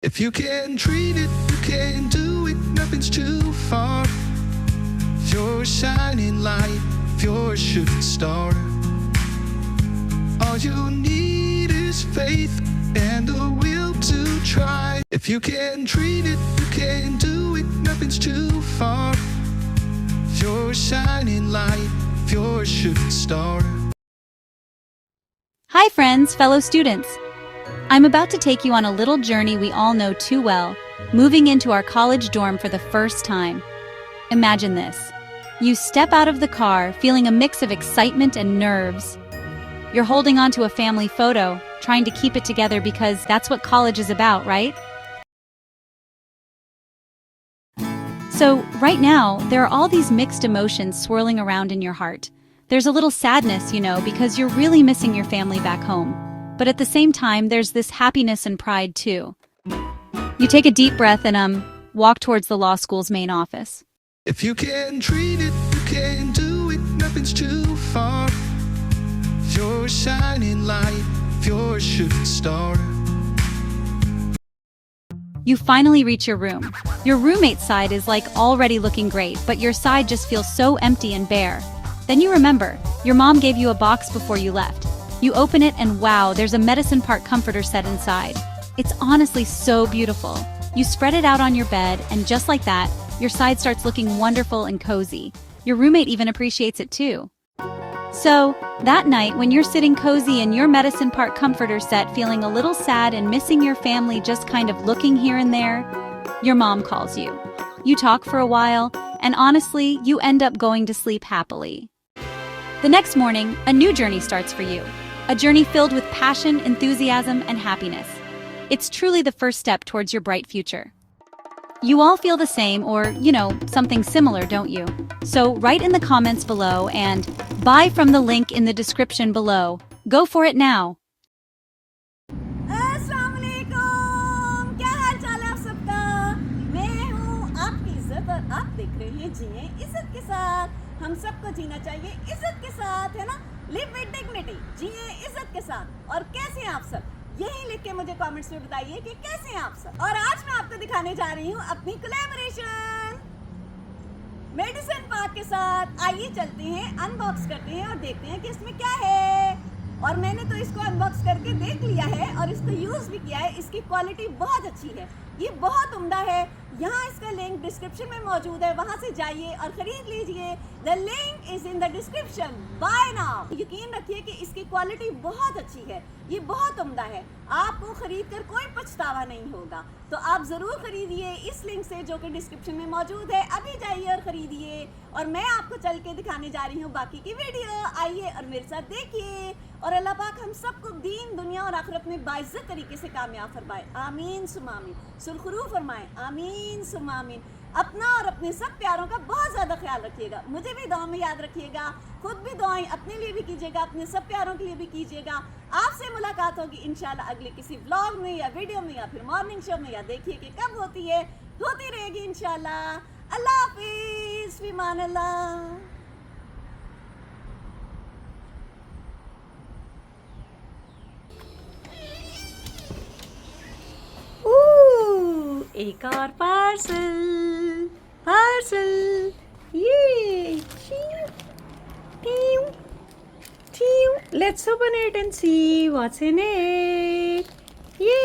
If you can treat it, you can do it, nothing's too far. If you're a shining light, if you're a shooting star, all you need is faith and the will to try. If you can treat it, you can do it, nothing's too far. If you're a shining light, if you're a shooting star. Hi friends, fellow students. I'm about to take you on a little journey we all know too well, moving into our college dorm for the first time. Imagine this. You step out of the car feeling a mix of excitement and nerves. You're holding on to a family photo, trying to keep it together because that's what college is about, right? So, right now, there are all these mixed emotions swirling around in your heart. There's a little sadness, because you're really missing your family back home. But at the same time, there's this happiness and pride, too. You take a deep breath and, walk towards the law school's main office. If you can treat it, you can do it, nothing's too far. If you're a shining light, if you're a shooting star. You finally reach your room. Your roommate's side is already looking great, but your side just feels so empty and bare. Then you remember, your mom gave you a box before you left. You open it and wow, there's a Medicine Park comforter set inside. It's honestly so beautiful. You spread it out on your bed, and just like that, your side starts looking wonderful and cozy. Your roommate even appreciates it too. So, that night, when you're sitting cozy in your Medicine Park comforter set feeling a little sad and missing your family just kind of looking here and there, your mom calls you. You talk for a while, and honestly, you end up going to sleep happily. The next morning, a new journey starts for you. A journey filled with passion, enthusiasm, and happiness. It's truly the first step towards your bright future. You all feel the same or, something similar, don't you? So write in the comments below and buy from the link in the description below. Go for it now! अस्सलाम वालेकुम, क्या हाल चाल है आप सबका? मैं हूँ आपकी इज्जत और आप देख रहे हैं जिए इज्जत के साथ। हम सबको जीना चाहिए इज्जत के साथ, है ना? लिव विद डिग्निटी, जिए इज्जत के साथ। और कैसे हैं आप सब? यही लिख के मुझे कमेंट्स में बताइए कि कैसे हैं आप सब। और आज मैं आपको दिखाने जा रही हूँ अपनी कोलैबोरेशन मेडिसिन पार्क के साथ। आइए चलते हैं, अनबॉक्स करते हैं और देखते हैं कि इसमें क्या है। और मैंने तो इसको अनबॉक्स करके देख लिया है और इसको यूज़ भी किया है। इसकी क्वालिटी बहुत अच्छी है, ये बहुत उम्दा है। यहाँ इसका लिंक डिस्क्रिप्शन में मौजूद है, वहाँ से जाइए और ख़रीद लीजिए। The link is in the description, buy now. यकीन रखिए कि इसकी क्वालिटी बहुत अच्छी है, ये बहुत उम्दा है। आपको ख़रीद कर कोई पछतावा नहीं होगा, तो आप ज़रूर ख़रीदिए इस लिंक से जो कि डिस्क्रिप्शन में मौजूद है। अभी जाइए और ख़रीदिए। और मैं आपको चल के दिखाने जा रही हूँ बाकी की वीडियो। आइए और मेरे साथ देखिए। और अल्लाह पाक हम सबको दीन, दुनिया और आखिरत में बाइज़्ज़त तरीके से कामयाब फरमाए। आमीन सुम्मा आमीन। सुरखरू फरमाए। आमीन सुम्मा आमीन। अपना और अपने सब प्यारों का बहुत ज़्यादा ख्याल रखिएगा। मुझे भी दुआ में याद रखिएगा, खुद भी दुआएं अपने लिए भी कीजिएगा, अपने सब प्यारों के लिए भी कीजिएगा। आपसे मुलाकात होगी इंशाल्लाह अगले किसी व्लॉग में या वीडियो में या फिर मॉर्निंग शो में, या देखिए कि कब होती है, होती रहेगी इंशाल्लाह। अल्लाह हाफिज़, फी मान अल्लाह। एक और पार्सल, पार्सल, ये let's open it and see what's in it. ये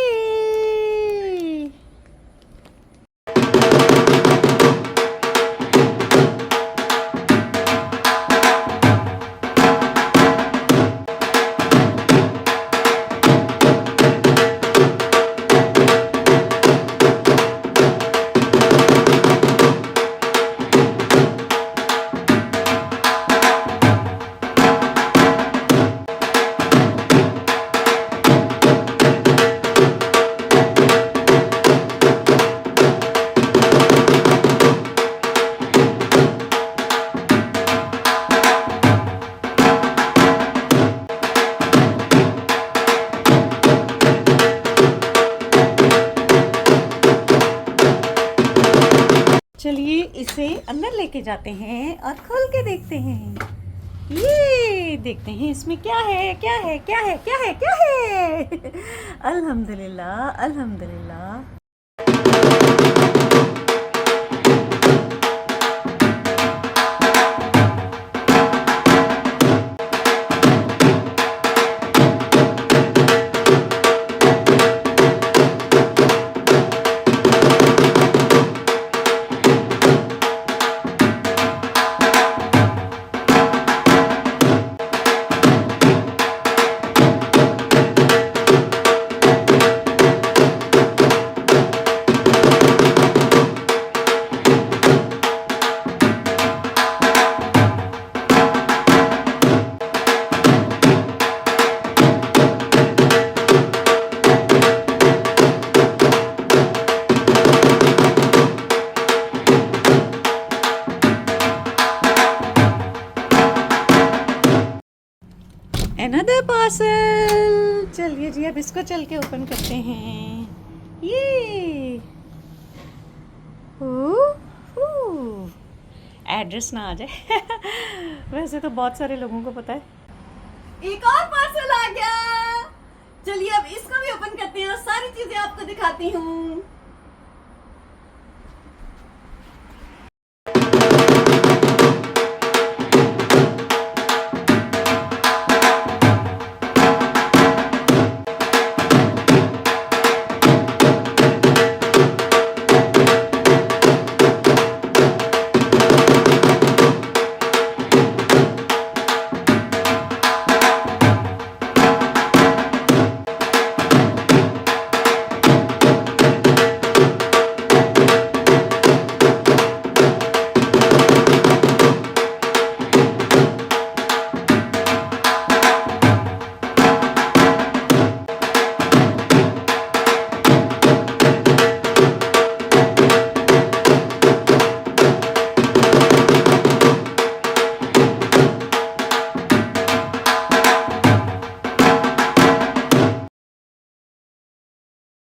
चलिए इसे अंदर लेके जाते हैं और खोल के देखते हैं। ये देखते हैं इसमें क्या है, क्या है, क्या है, क्या है, क्या है। अल्हम्दुलिल्लाह, अल्हम्दुलिल्लाह। चलिए अब इसको चल के ओपन करते हैं। ये एड्रेस ना आ जाए वैसे तो बहुत सारे लोगों को पता है। एक और पार्सल आ गया। चलिए अब इसको भी ओपन करते हैं और सारी चीजें आपको दिखाती हूँ।